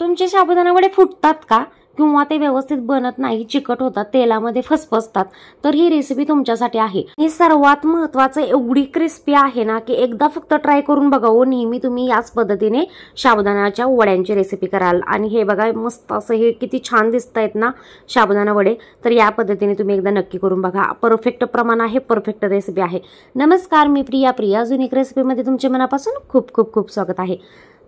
तुमचे साबुदाणा वडे फुटतात का किंवा ते व्यवस्थित बनत नाही, चिकट होतात, तेलामध्ये फसफसतात, तर ही रेसिपी तुमच्यासाठी आहे। ही सर्वात महत्त्वाचं एवढी क्रिस्पी आहे ना की एकदा फक्त ट्राय करून बघावं। नेहमी तुम्ही याच पद्धतीने साबुदाण्याच्या वड्यांची रेसिपी कराल आणि हे बघा मस्त असं हे किती छान दिसतायत ना साबुदाणा वडे। तर या पद्धतीने तुम्ही एकदा नक्की करून बघा। परफेक्ट प्रमाण आहे, परफेक्ट रेसिपी आहे। नमस्कार, मी प्रिया युनिक रेसिपीमध्ये तुमचे मनापासून खूप खूप खूप स्वागत आहे।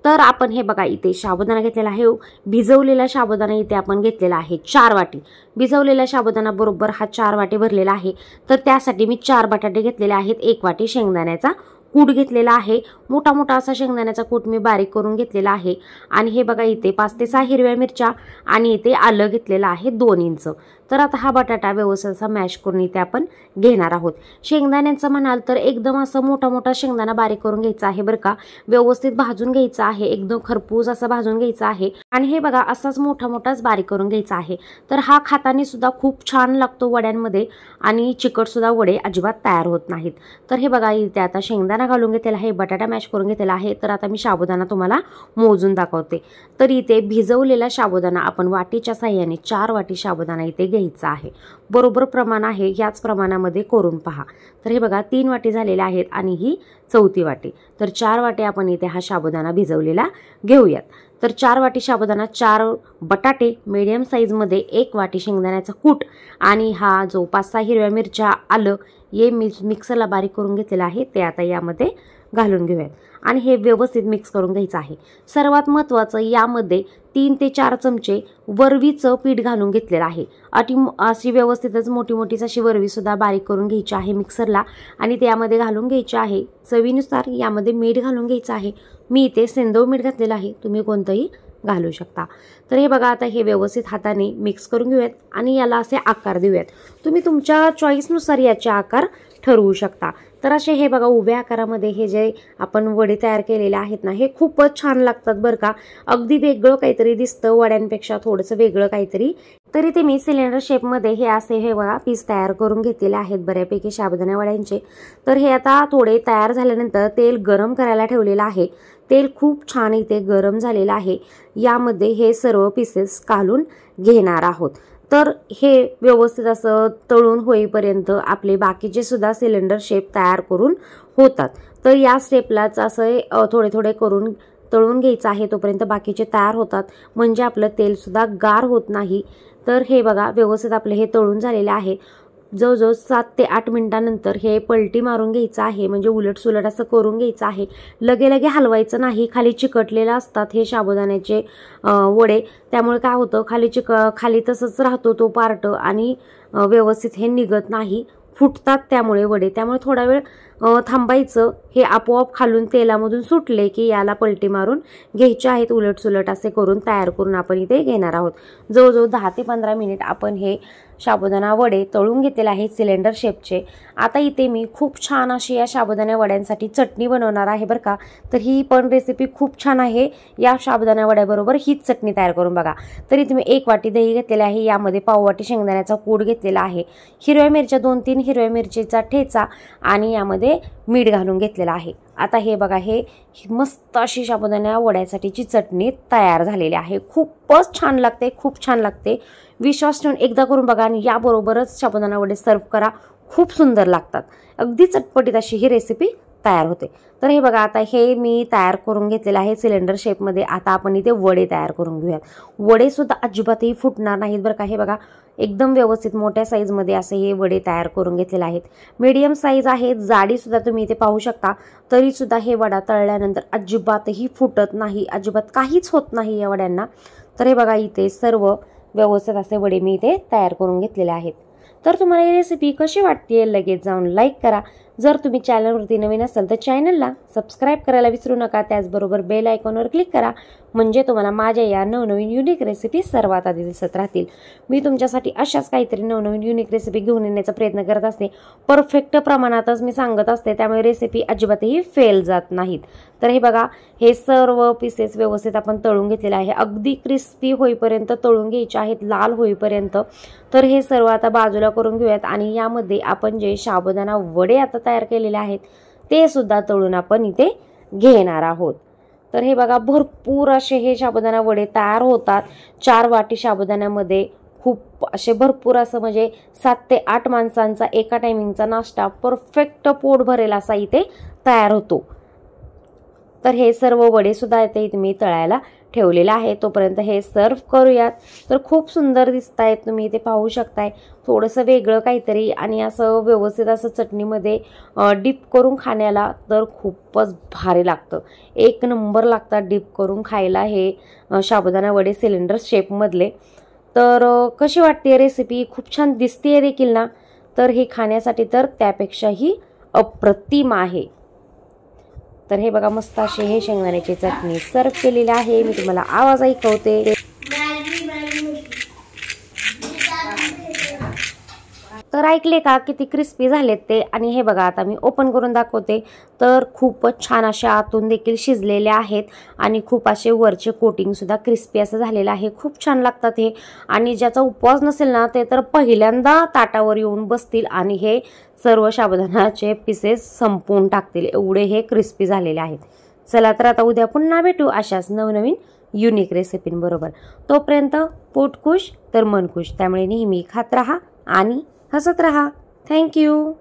तर आपण हे बघा इथे साबुदाणा घेतलेला आहे, भिजवलेला साबुदाणा इथे आपण घेतलेला आहे 4 वाटी। भिजवलेला साबुदाणा बरोबर हा 4 वाटी भरलेला आहे। तर त्यासाठी मी 4 बटाटे घेतलेले आहेत, 1 वाटी शेंगदाण्याचा कूट घेतलेला आहे, मोठा मोठा असा शेंगदाण्याचा कूट मी बारीक करून घेतलेला आहे। आणि हे बघा इथे 5 ते 6 हिरव्या मिरच्या आणि इथे आलं घेतलेलं आहे 2 इंच। तर आता हा बटाटा व्यवस्थित असा मॅश करून इथे आपण घेणार आहोत। शेंगदाण्याचं म्हणाल तर एकदम असं मोठा मोठा शेंगदाणा बारीक करून घ्यायचा आहे बरं का, व्यवस्थित भाजून घ्यायचा आहे, एकदम खरपूस असं भाजून घ्यायचा आहे। आणि हे बघा असाच मोठा मोठाच बारीक करून घ्यायचा आहे। तर हा खाताना सुद्धा खूप छान लागतो वड्यांमध्ये आणि चिकट सुद्धा वडे अजिबात तयार होत नाहीत। तर हे बघा इथे आता शेंगदाणा घालून घेतलेला आहे, बटाटा मॅश करून घेतलेला आहे। तर आता मी साबुदाणा तुम्हाला मोजून दाखवते। तर इथे भिजवलेला साबुदाणा आपण वाटीच्या साहाय्याने 4 वाटी साबुदाणा इथे घ्यायचा आहे। बरोबर प्रमाण आहे, याच प्रमाणामध्ये करून पहा। तर हे बघा 3 वाटी झालेल्या आहेत आणि ही 4थी वाटी। तर 4 वाटी आपण इथे हा साबुदाणा भिजवलेला घेऊयात। तर 4 वाटी साबुदाणा, 4 बटाटे मीडियम साईजमध्ये, 1 वाटी शेंगदाण्याचा कूट आणि हा जो 5-6 हिरव्या मिरच्या, आलं हे मिक्सरला बारीक करून घेतलेलं आहे ते आता यामध्ये घालून घेऊयात आणि हे व्यवस्थित मिक्स करून घ्यायचं आहे। सर्वात महत्त्वाचं यामध्ये 3 ते 4 चमचे वरवीचं पीठ घालून घेतलेलं आहे। अशी व्यवस्थितच मोठी मोठीच अशी वरवी सुद्धा बारीक करून घ्यायची आहे मिक्सरला आणि त्यामध्ये घालून घ्यायची आहे। चवीनुसार यामध्ये मीठ घालून घ्यायचं आहे। मी इथे सेंधव मीठ घातलेलं आहे, तुम्ही कोणतंही घालू शकता। तर हे बघा आता हे व्यवस्थित हाताने मिक्स करून घेऊयात आणि याला असे आकार देऊयात। तुम्ही तुमच्या चॉईसनुसार याचे आकार ठरवू शकता। तर असे हे बघा उभ्या आकारामध्ये हे जे आपण वडे तयार केलेले आहेत ना हे खूपच छान लागतात बरं का। अगदी वेगळं काहीतरी दिसतं वड्यांपेक्षा, थोडंसं वेगळं काहीतरी। तरी ते मी सिलेंडर शेपमध्ये हे असे हे बघा पीस तयार करून घेतलेले आहेत बऱ्यापैकी साबुदाणा वड्यांचे। तर हे आता थोडे तयार झाल्यानंतर तेल गरम करायला ठेवलेलं आहे। तेल खूप छान इथे गरम झालेलं आहे। यामध्ये हे सर्व पीसेस घालून घेणार आहोत। तर हे व्यवस्थित असं तळून होईपर्यंत आपले बाकीचे सुद्धा सिलेंडर शेप तयार करून होतात। तर या स्टेपलाच असं थोडे थोडे करून तळून घ्यायचं आहे, तोपर्यंत बाकीचे तयार होतात, म्हणजे आपलं तेल सुद्धा गार होत नाही। तर हे बघा व्यवस्थित आपले हे तळून झालेले आहे। जवळजवळ 7 ते 8 मिनिटांनंतर हे पलटी मारून घ्यायचं आहे, म्हणजे उलट सुलट असं करून घ्यायचं आहे। लगे हलवायचं नाही, खाली चिकटलेलं असतात हे साबुदाण्याचे वडे, त्यामुळे काय होतं खाली तसंच राहतो तो पार्ट आणि व्यवस्थित हे निघत नाही, फुटतात त्यामुळे वडे। त्यामुळे थोडा वेळ थांबायचं, हे आपोआप खालून तेलामधून सुटले की याला पलटी मारून घ्यायचे आहेत, उलट सुलट असे करून तयार करून आपण इथे घेणार आहोत। जवळजवळ 10 ते 15 मिनिट आपण हे साबुदाणा वडे तळून घेतलेले आहेत सिलेंडर शेपचे। आता इथे मी खूप छान अशी या साबुदाणा वड्यांसाठी चटणी बनवणार आहे बरं का। तर ही पण रेसिपी खूप छान आहे, या साबुदाणा वड्याबरोबर हीच चटणी तयार करून बघा। तर इथे मी 1 वाटी दही घेतलेले आहे, यामध्ये पाव वाटी शेंगदाण्याचा कूट घेतलेला आहे, हिरव्या मिरच्या 2-3 हिरव्या मिरचीचा ठेचा आणि यामध्ये मीठ घालून घेतलेला आहे। आता हे बघा हे मस्त अशी साबुदाणा वड्यासाठीची चटणी तयार झालेली आहे। खूपच छान लागते, खूप छान लागते। विश्वास ठेवून एकदा करून बघा आणि याबरोबरच साबुदाणा वडे सर्व करा, खूप सुंदर लागतात। अगदी चटपटीत अशी ही रेसिपी तयार होते। तर हे बघा आता हे मी तयार करून घेतलेलं आहे सिलेंडर शेपमध्ये। आता आपण इथे वडे तयार करून घेऊयात। वडे सुद्धा अजिबातही फुटणार नाहीत बरं का। हे बघा एकदम व्यवस्थित मोठ्या साईजमध्ये असे हे वडे तयार करून घेतलेले आहेत। मीडियम साईज आहे, जाडी सुद्धा तुम्ही इथे पाहू शकता। तरी सुद्धा हे वडा तळल्यानंतर अजिबातही फुटत नाही, अजिबात काहीच होत नाही या वड्यांना। तर हे बघा इथे सर्व व्यवस्थित असे वडे मी इथे तयार करून घेतलेले आहेत। तर तुम्हाला ही रेसिपी कशी वाटते लगेच जाऊन लाईक करा। जर तुम्ही चॅनलवरती नवीन असाल तर चॅनलला सबस्क्राईब करायला विसरू नका। त्याचबरोबर बेल आयकॉनवर क्लिक करा, म्हणजे तुम्हाला माझ्या या नवनवीन युनिक रेसिपी सर्वात आधी दिसत राहतील। मी तुमच्यासाठी अशाच काहीतरी नवनवीन युनिक रेसिपी घेऊन येण्याचा प्रयत्न करत असते। परफेक्ट प्रमाणातच मी सांगत असते, त्यामुळे रेसिपी अजिबातही फेल जात नाहीत। तर हे बघा हे सर्व पीसेस व्यवस्थित आपण तळून घेतलेले आहे, अगदी क्रिस्पी होईपर्यंत तळून घ्यायचे आहेत, लाल होईपर्यंत। तर हे सर्व आता बाजूला करून घेऊयात आणि यामध्ये आपण जे साबुदाणा वडे आता तयार केलेले आहेत ते सुद्धा तळून आपण इथे घेणार आहोत। तर हे बघा भरपूर असे हे साबुदाणा वडे तयार होतात. 4 वाटी साबुदाण्यामध्ये खूप असे भरपूर असं म्हणजे 7 ते 8 माणसांचा एका टायमिंगचा नाश्ता परफेक्ट पोट भरेल असा इथे तयार होतो. तर हे सर्व वडे सुद्धा इथे मी तळायला ठेवलेलं आहे. तोपर्यंत हे सर्व करूयात. तर खूप सुंदर दिसत आहेत, तुम्ही इथे पाहू शकताय. थोडंसं वेगळं काहीतरी आणि असं व्यवस्थित असं चटणीमध्ये डिप करून खाण्याला तर खूपच भारी लागतं. एक नंबर लागतात डिप करून खायला हे साबुदाणा वडे सिलेंडर शेपमधले. तर कशी वाटते रेसिपी? खूप छान दिसते देखील ना. तर हे खाण्यासाठी तर त्यापेक्षाही अप्रतिम आहे. तर हे बघा मस्त असे हे शेंगदाण्याची चटणी सर्व केलेली आहे. मी तुम्हाला आवाज ऐकवते. तर ऐकले का किती क्रिस्पी झालेत ते? आणि हे बघा आता मी ओपन करून दाखवते. तर खूपच छान असे आतून देखील शिजलेले आहेत आणि खूप असे वरचे कोटिंग सुद्धा क्रिस्पी असं झालेलं आहे. खूप छान लागतात हे. आणि ज्याचा उपवास नसेल ना ते तर पहिल्यांदा ताटावर येऊन बसतील आणि हे सर्व साबुदाण्याचे पीसेस संपवून टाकतील, एवढे हे क्रिस्पी झालेले आहेत. चला तर आता उद्या पुन्हा भेटू अशाच नवनवीन युनिक रेसिपींबरोबर. तोपर्यंत पोट खुश तर मन खुश. त्यामुळे नेहमी खात राहा आणि हसत राहा. थँक्यू.